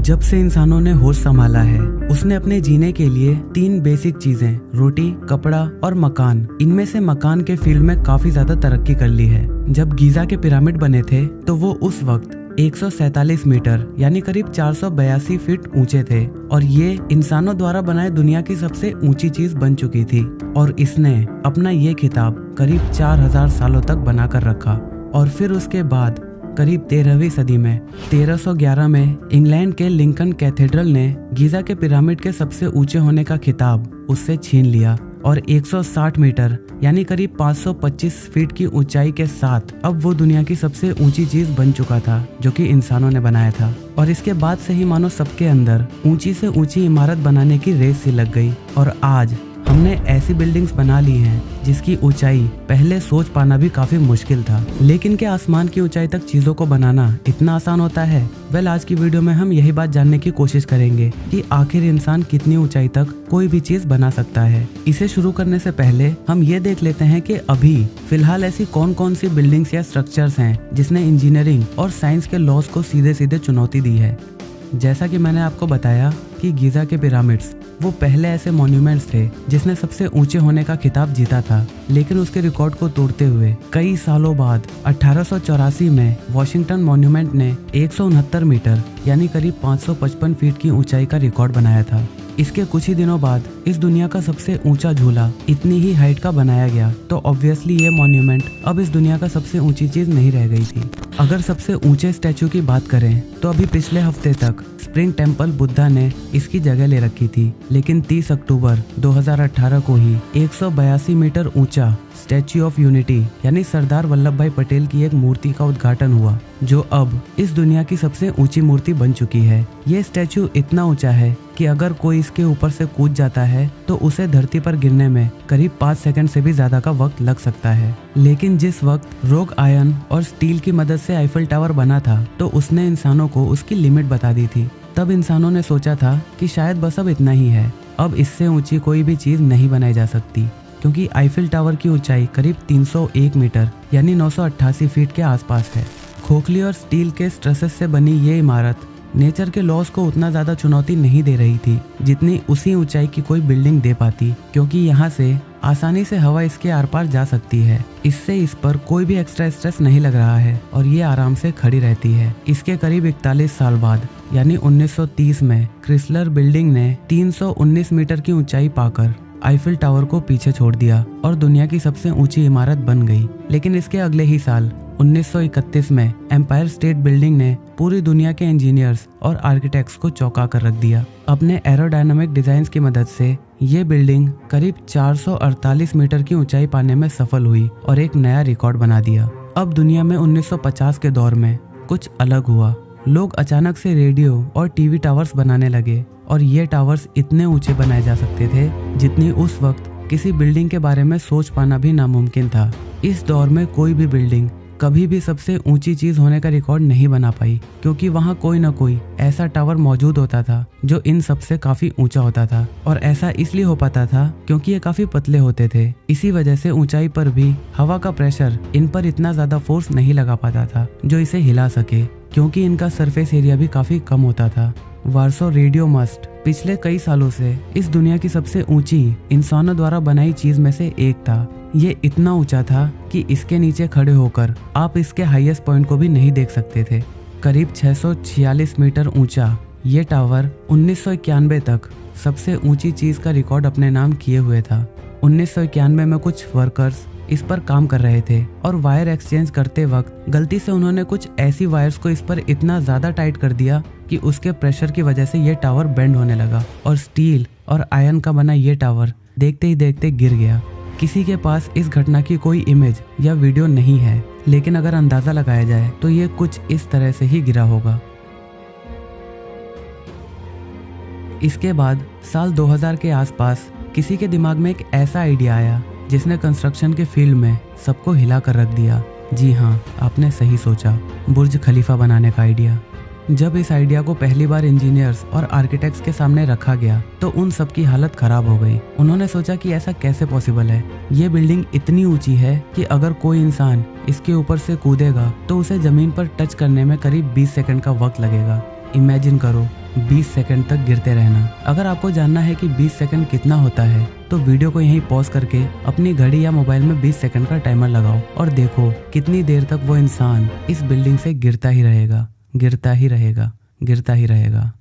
जब से इंसानों ने होश संभाला है उसने अपने जीने के लिए 3 बेसिक चीजें रोटी, कपड़ा और मकान, इनमें से मकान के फील्ड में काफी ज्यादा तरक्की कर ली है। जब गीजा के पिरामिड बने थे तो वो उस वक्त 147 मीटर यानी करीब 482 फीट ऊंचे थे और ये इंसानों द्वारा बनाए दुनिया की सबसे ऊंची चीज बन चुकी थी और इसने अपना ये खिताब करीब 4000 सालों तक बनाकर रखा। और फिर उसके बाद करीब 13वीं सदी में 1311 में इंग्लैंड के लिंकन कैथेड्रल ने गीजा के पिरामिड के सबसे ऊंचे होने का खिताब उससे छीन लिया और 160 मीटर यानी करीब 525 फीट की ऊंचाई के साथ अब वो दुनिया की सबसे ऊंची चीज बन चुका था जो कि इंसानों ने बनाया था। और इसके बाद से ही मानो सबके अंदर ऊंची से ऊंची इमारत बनाने की रेस सी लग गई और आज हमने ऐसी बिल्डिंग्स बना ली हैं जिसकी ऊंचाई पहले सोच पाना भी काफी मुश्किल था। लेकिन क्या आसमान की ऊंचाई तक चीजों को बनाना इतना आसान होता है? वेल, आज की वीडियो में हम यही बात जानने की कोशिश करेंगे कि आखिर इंसान कितनी ऊंचाई तक कोई भी चीज बना सकता है। इसे शुरू करने से पहले हम ये देख लेते हैं कि अभी फिलहाल ऐसी कौन कौन सी बिल्डिंग्स या स्ट्रक्चर्स हैं जिसने इंजीनियरिंग और साइंस के लॉज को सीधे सीधे चुनौती दी है। जैसा कि मैंने आपको बताया कि गीजा के पिरामिड्स वो पहले ऐसे मॉन्यूमेंट्स थे जिसने सबसे ऊंचे होने का खिताब जीता था, लेकिन उसके रिकॉर्ड को तोड़ते हुए कई सालों बाद 1884 में वॉशिंगटन मॉन्यूमेंट ने 169 मीटर यानी करीब 555 फीट की ऊंचाई का रिकॉर्ड बनाया था। इसके कुछ ही दिनों बाद इस दुनिया का सबसे ऊंचा झूला इतनी ही हाइट का बनाया गया, तो ऑब्वियसली ये मॉन्यूमेंट अब इस दुनिया का सबसे ऊंची चीज नहीं रह गई थी। अगर सबसे ऊंचे स्टैचू की बात करें तो अभी पिछले हफ्ते तक स्प्रिंग टेम्पल बुद्धा ने इसकी जगह ले रखी थी, लेकिन 30 अक्टूबर 2018 को ही 182 मीटर ऊंचा स्टैच्यू ऑफ यूनिटी यानी सरदार वल्लभ भाई पटेल की एक मूर्ति का उद्घाटन हुआ जो अब इस दुनिया की सबसे ऊंची मूर्ति बन चुकी है। ये स्टैच्यू इतना ऊंचा है कि अगर कोई इसके ऊपर से कूद जाता है तो उसे धरती पर गिरने में करीब 5 सेकंड से भी ज्यादा का वक्त लग सकता है। लेकिन जिस वक्त रोग आयरन और स्टील की मदद से आईफल टावर बना था तो उसने इंसानों को उसकी लिमिट बता दी थी। तब इंसानों ने सोचा था कि शायद बस अब इतना ही है, अब इससे ऊंची कोई भी चीज नहीं बनाई जा सकती, क्योंकि आईफिल टावर की ऊंचाई करीब 301 मीटर यानी 988 फीट के आसपास है। खोखली और स्टील के स्ट्रेसेस से बनी ये इमारत नेचर के लॉस को उतना ज्यादा चुनौती नहीं दे रही थी जितनी उसी ऊंचाई की कोई बिल्डिंग दे पाती, क्योंकि यहाँ से आसानी से हवा इसके आर पार जा सकती है। इससे इस पर कोई भी एक्स्ट्रा स्ट्रेस नहीं लग रहा है और ये आराम से खड़ी रहती है। इसके करीब 41 साल बाद यानी 1930 में क्रिसलर बिल्डिंग ने 319 मीटर की ऊंचाई पाकर आईफिल टावर को पीछे छोड़ दिया और दुनिया की सबसे ऊंची इमारत बन गई। लेकिन इसके अगले ही साल 1931 में एम्पायर स्टेट बिल्डिंग ने पूरी दुनिया के इंजीनियर्स और आर्किटेक्ट्स को चौंका कर रख दिया। अपने एरोडायनामिक डिजाइन की मदद से ये बिल्डिंग करीब 448 मीटर की ऊंचाई पाने में सफल हुई और एक नया रिकॉर्ड बना दिया। अब दुनिया में 1950 के दौर में कुछ अलग हुआ। लोग अचानक से रेडियो और टीवी टावर्स बनाने लगे और ये टावर्स इतने ऊंचे बनाए जा सकते थे जितनी उस वक्त किसी बिल्डिंग के बारे में सोच पाना भी नामुमकिन था। इस दौर में कोई भी बिल्डिंग कभी भी सबसे ऊंची चीज होने का रिकॉर्ड नहीं बना पाई, क्योंकि वहाँ कोई न कोई ऐसा टावर मौजूद होता था जो इन सब से काफी ऊंचा होता था। और ऐसा इसलिए हो पाता था क्योंकि ये काफी पतले होते थे। इसी वजह से ऊंचाई पर भी हवा का प्रेशर इन पर इतना ज्यादा फोर्स नहीं लगा पाता था जो इसे हिला सके, क्योंकि इनका सरफेस एरिया भी काफी कम होता था। वार्सो रेडियो मस्ट पिछले कई सालों से इस दुनिया की सबसे ऊंची इंसानों द्वारा बनाई चीज में से एक था। ये इतना ऊंचा था कि इसके नीचे खड़े होकर आप इसके हाईएस्ट पॉइंट को भी नहीं देख सकते थे। करीब 646 मीटर ऊंचा ये टावर 1991 तक सबसे ऊंची चीज का रिकॉर्ड अपने नाम किए हुए था। 1991 में कुछ वर्कर्स इस पर काम कर रहे थे और वायर एक्सचेंज करते वक्त गलती से उन्होंने कुछ ऐसी वायर्स को इस पर इतना ज्यादा टाइट कर दिया कि उसके प्रेशर की वजह से ये टावर बेंड होने लगा और स्टील और आयरन का बना ये टावर देखते ही देखते गिर गया। किसी के पास इस घटना की कोई इमेज या वीडियो नहीं है, लेकिन अगर अंदाजा लगाया जाए तो ये कुछ इस तरह से ही गिरा होगा। इसके बाद साल 2000 के आसपास किसी के दिमाग में एक ऐसा आइडिया आया जिसने कंस्ट्रक्शन के फील्ड में सबको हिला कर रख दिया। जी हाँ, आपने सही सोचा, बुर्ज खलीफा बनाने का आइडिया। जब इस आइडिया को पहली बार इंजीनियर्स और आर्किटेक्ट्स के सामने रखा गया तो उन सब की हालत खराब हो गई। उन्होंने सोचा कि ऐसा कैसे पॉसिबल है। ये बिल्डिंग इतनी ऊंची है कि अगर कोई इंसान इसके ऊपर से कूदेगा तो उसे जमीन पर टच करने में करीब 20 सेकंड का वक्त लगेगा। इमेजिन करो 20 सेकंड तक गिरते रहना। अगर आपको जानना है कि 20 सेकंड कितना होता है तो वीडियो को यहीं पॉज करके अपनी घड़ी या मोबाइल में 20 सेकंड का टाइमर लगाओ और देखो कितनी देर तक वो इंसान इस बिल्डिंग से गिरता ही रहेगा, गिरता ही रहेगा, गिरता ही रहेगा।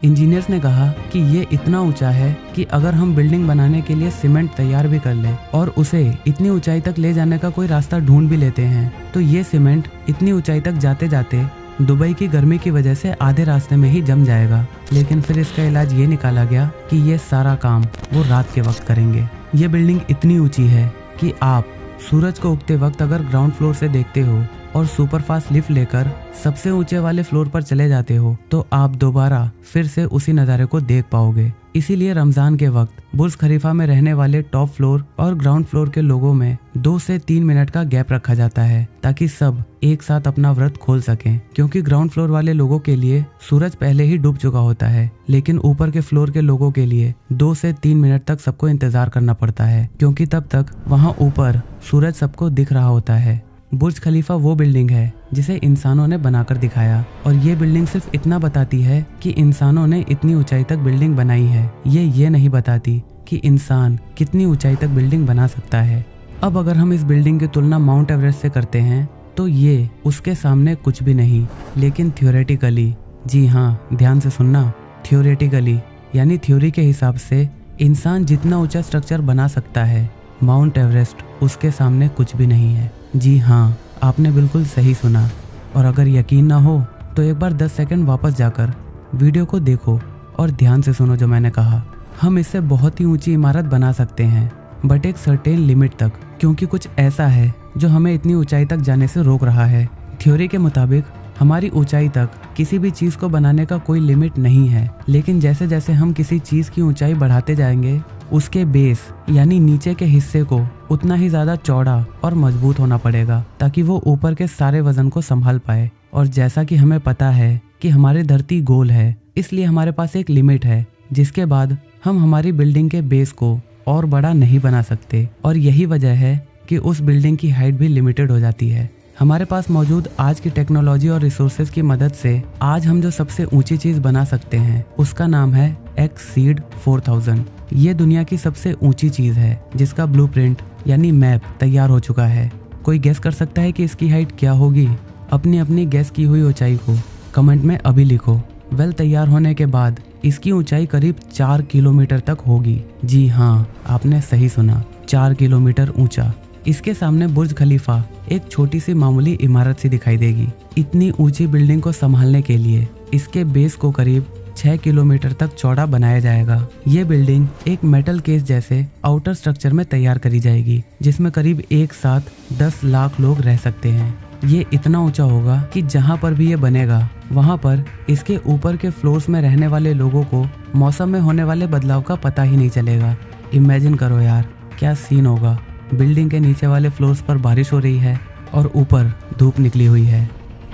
इंजीनियर्स ने कहा कि ये इतना ऊंचा है कि अगर हम बिल्डिंग बनाने के लिए सीमेंट तैयार भी कर लें और उसे इतनी ऊंचाई तक ले जाने का कोई रास्ता ढूंढ भी लेते हैं तो ये सीमेंट इतनी ऊंचाई तक जाते जाते दुबई की गर्मी की वजह से आधे रास्ते में ही जम जाएगा। लेकिन फिर इसका इलाज ये निकाला गया कि ये सारा काम वो रात के वक्त करेंगे। ये बिल्डिंग इतनी ऊंची है कि आप सूरज को उगते वक्त अगर ग्राउंड फ्लोर से देखते हो और सुपरफास्ट लिफ्ट लेकर सबसे ऊंचे वाले फ्लोर पर चले जाते हो तो आप दोबारा फिर से उसी नज़ारे को देख पाओगे। इसीलिए रमजान के वक्त बुर्ज खलीफा में रहने वाले टॉप फ्लोर और ग्राउंड फ्लोर के लोगों में 2 से 3 मिनट का गैप रखा जाता है ताकि सब एक साथ अपना व्रत खोल सकें, क्योंकि ग्राउंड फ्लोर वाले लोगों के लिए सूरज पहले ही डूब चुका होता है, लेकिन ऊपर के फ्लोर के लोगों के लिए 2 से 3 मिनट तक सबको इंतजार करना पड़ता है, क्योंकि तब तक वहाँ ऊपर सूरज सबको दिख रहा होता है। बुर्ज खलीफा वो बिल्डिंग है जिसे इंसानों ने बनाकर दिखाया और ये बिल्डिंग सिर्फ इतना बताती है कि इंसानों ने इतनी ऊंचाई तक बिल्डिंग बनाई है। ये नहीं बताती कि इंसान कितनी ऊंचाई तक बिल्डिंग बना सकता है। अब अगर हम इस बिल्डिंग की तुलना माउंट एवरेस्ट से करते हैं तो ये उसके सामने कुछ भी नहीं, लेकिन थ्योरेटिकली, जी हाँ ध्यान से सुनना, थ्योरेटिकली यानी थ्योरी के हिसाब से इंसान जितना ऊंचा स्ट्रक्चर बना सकता है माउंट एवरेस्ट उसके सामने कुछ भी नहीं है। जी हाँ, आपने बिल्कुल सही सुना। और अगर यकीन ना हो तो एक बार 10 सेकंड वापस जाकर वीडियो को देखो और ध्यान से सुनो जो मैंने कहा। हम इससे बहुत ही ऊंची इमारत बना सकते हैं, बट एक सर्टेन लिमिट तक, क्योंकि कुछ ऐसा है जो हमें इतनी ऊंचाई तक जाने से रोक रहा है। थ्योरी के मुताबिक हमारी ऊंचाई तक किसी भी चीज़ को बनाने का कोई लिमिट नहीं है, लेकिन जैसे जैसे हम किसी चीज़ की ऊंचाई बढ़ाते जाएंगे उसके बेस यानी नीचे के हिस्से को उतना ही ज़्यादा चौड़ा और मजबूत होना पड़ेगा ताकि वो ऊपर के सारे वजन को संभाल पाए। और जैसा कि हमें पता है कि हमारी धरती गोल है, इसलिए हमारे पास एक लिमिट है जिसके बाद हम हमारी बिल्डिंग के बेस को और बड़ा नहीं बना सकते। और यही वजह है कि उस बिल्डिंग की हाइट भी लिमिटेड हो जाती है। हमारे पास मौजूद आज की टेक्नोलॉजी और रिसोर्सेज की मदद से आज हम जो सबसे ऊंची चीज़ बना सकते हैं उसका नाम है एक्सीड 4000। ये दुनिया की सबसे ऊंची चीज़ है जिसका ब्लूप्रिंट यानी मैप तैयार हो चुका है। कोई गेस कर सकता है कि इसकी हाइट क्या होगी? अपनी अपनी गेस की हुई ऊंचाई को कमेंट में अभी लिखो। वेल, तैयार होने के बाद इसकी ऊंचाई करीब 4 किलोमीटर तक होगी। जी हाँ, आपने सही सुना, 4 किलोमीटर ऊंचा। इसके सामने बुर्ज खलीफा एक छोटी सी मामूली इमारत सी दिखाई देगी। इतनी ऊंची बिल्डिंग को संभालने के लिए इसके बेस को करीब 6 किलोमीटर तक चौड़ा बनाया जाएगा। ये बिल्डिंग एक मेटल केस जैसे आउटर स्ट्रक्चर में तैयार करी जाएगी जिसमें करीब एक साथ 10 लाख लोग रह सकते हैं। ये इतना ऊंचा होगा कि जहाँ पर भी ये बनेगा वहाँ पर इसके ऊपर के फ्लोर्स में रहने वाले लोगों को मौसम में होने वाले बदलाव का पता ही नहीं चलेगा। इमेजिन करो यार, क्या सीन होगा। बिल्डिंग के नीचे वाले फ्लोर्स पर बारिश हो रही है और ऊपर धूप निकली हुई है,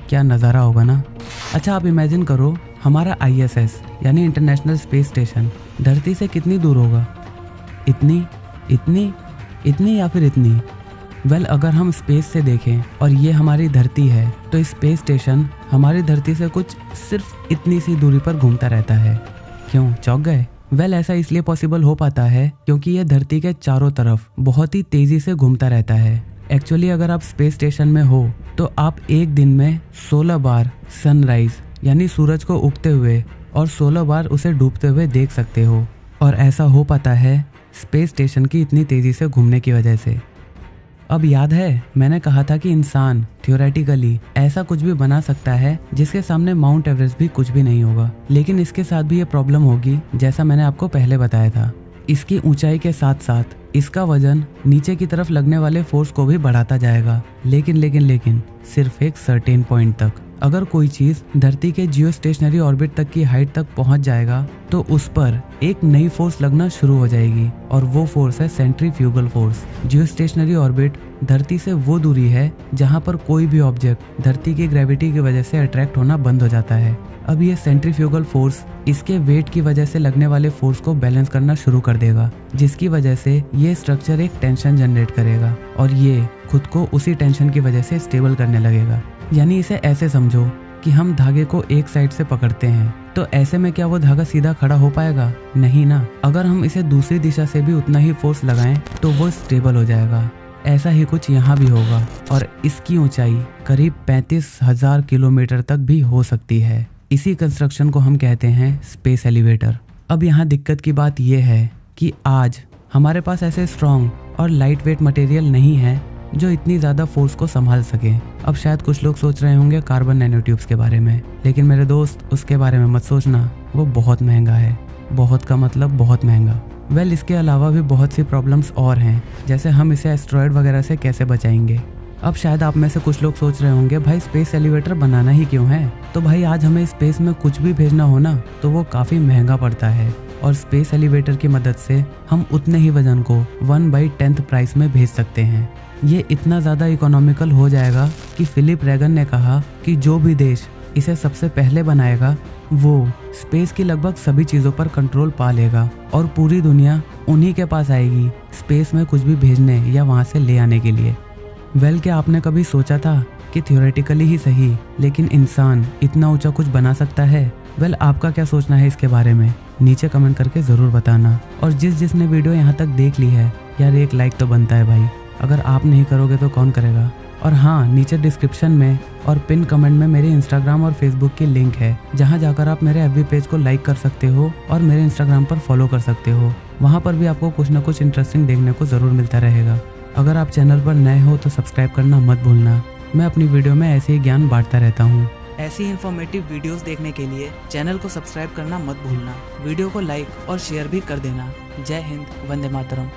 क्या नज़ारा होगा ना। अच्छा, आप इमेजिन करो हमारा ISS यानी इंटरनेशनल स्पेस स्टेशन धरती से कितनी दूर होगा? इतनी इतनी इतनी या फिर इतनी? वेल, अगर हम स्पेस से देखें और ये हमारी धरती है तो स्पेस स्टेशन हमारी धरती से कुछ सिर्फ इतनी सी दूरी पर घूमता रहता है। क्यों, चौंक गए? वेल, ऐसा इसलिए पॉसिबल हो पाता है क्योंकि ये धरती के चारों तरफ बहुत ही तेजी से घूमता रहता है। एक्चुअली अगर आप स्पेस स्टेशन में हो तो आप एक दिन में 16 बार सनराइज यानी सूरज को उगते हुए और 16 बार उसे डूबते हुए देख सकते हो। और ऐसा हो पाता है स्पेस स्टेशन की इतनी तेजी से घूमने की वजह से। अब याद है मैंने कहा था कि इंसान थ्योरेटिकली ऐसा कुछ भी बना सकता है जिसके सामने माउंट एवरेस्ट भी कुछ भी नहीं होगा, लेकिन इसके साथ भी ये प्रॉब्लम होगी जैसा मैंने आपको पहले बताया था। इसकी ऊंचाई के साथ साथ इसका वजन नीचे की तरफ लगने वाले फोर्स को भी बढ़ाता जाएगा, लेकिन सिर्फ एक सर्टेन पॉइंट तक। अगर कोई चीज धरती के जियो स्टेशनरी ऑर्बिट तक की हाइट तक पहुंच जाएगा तो उस पर एक नई फोर्स लगना शुरू हो जाएगी और वो फोर्स है सेंट्रीफ्यूगल फोर्स। जियो स्टेशनरी ऑर्बिट धरती से वो दूरी है जहां पर कोई भी ऑब्जेक्ट धरती की ग्रेविटी की वजह से अट्रैक्ट होना बंद हो जाता है। अब ये सेंट्रीफ्यूगल फोर्स इसके वेट की वजह से लगने वाले फोर्स को बैलेंस करना शुरू कर देगा, जिसकी वजह से ये स्ट्रक्चर एक टेंशन जनरेट करेगा और ये खुद को उसी टेंशन की वजह से स्टेबल करने लगेगा। यानी इसे ऐसे समझो कि हम धागे को एक साइड से पकड़ते हैं, तो ऐसे में क्या वो धागा सीधा खड़ा हो पाएगा? नहीं ना। अगर हम इसे दूसरी दिशा से भी उतना ही फोर्स लगाएं तो वो स्टेबल हो जाएगा। ऐसा ही कुछ यहाँ भी होगा और इसकी ऊंचाई करीब 35,000 किलोमीटर तक भी हो सकती है। इसी कंस्ट्रक्शन को हम कहते हैं स्पेस एलिवेटर। अब यहाँ दिक्कत की बात यह है कि आज हमारे पास ऐसे स्ट्रॉन्ग और लाइट वेट मटेरियल नहीं है जो इतनी ज़्यादा फोर्स को संभाल सके। अब शायद कुछ लोग सोच रहे होंगे कार्बन नैनोट्यूब्स के बारे में, लेकिन मेरे दोस्त उसके बारे में मत सोचना, वो बहुत महंगा है। बहुत का मतलब बहुत महंगा। इसके अलावा भी बहुत सी प्रॉब्लम्स और हैं, जैसे हम इसे एस्ट्रॉयड वगैरह से कैसे बचाएंगे। अब शायद आप में से कुछ लोग सोच रहे होंगे भाई स्पेस एलिवेटर बनाना ही क्यों है? तो भाई आज हमें स्पेस में कुछ भी भेजना हो ना तो वो काफ़ी महंगा पड़ता है, और स्पेस एलिवेटर की मदद से हम उतने ही वजन को 1/10 प्राइस में भेज सकते हैं। ये इतना ज़्यादा इकोनॉमिकल हो जाएगा कि फिलिप रैगन ने कहा कि जो भी देश इसे सबसे पहले बनाएगा वो स्पेस की लगभग सभी चीज़ों पर कंट्रोल पा लेगा और पूरी दुनिया उन्हीं के पास आएगी स्पेस में कुछ भी भेजने या वहाँ से ले आने के लिए। क्या आपने कभी सोचा था कि थ्योरेटिकली ही सही लेकिन इंसान इतना ऊंचा कुछ बना सकता है? आपका क्या सोचना है इसके बारे में नीचे कमेंट करके ज़रूर बताना। और जिसने वीडियो यहाँ तक देख ली है यार, एक लाइक तो बनता है भाई। अगर आप नहीं करोगे तो कौन करेगा? और हाँ, नीचे डिस्क्रिप्शन में और पिन कमेंट में मेरे इंस्टाग्राम और फेसबुक की लिंक है, जहाँ जाकर आप मेरे एफबी पेज को लाइक कर सकते हो और मेरे इंस्टाग्राम पर फॉलो कर सकते हो। वहाँ पर भी आपको कुछ ना कुछ इंटरेस्टिंग देखने को ज़रूर मिलता रहेगा। अगर आप चैनल पर नए हो तो सब्सक्राइब करना मत भूलना। मैं अपनी वीडियो में ऐसे ही ज्ञान बांटता रहता हूँ। ऐसी इन्फॉर्मेटिव वीडियोस देखने के लिए चैनल को सब्सक्राइब करना मत भूलना। वीडियो को लाइक और शेयर भी कर देना। जय हिंद, वंदे मातरम।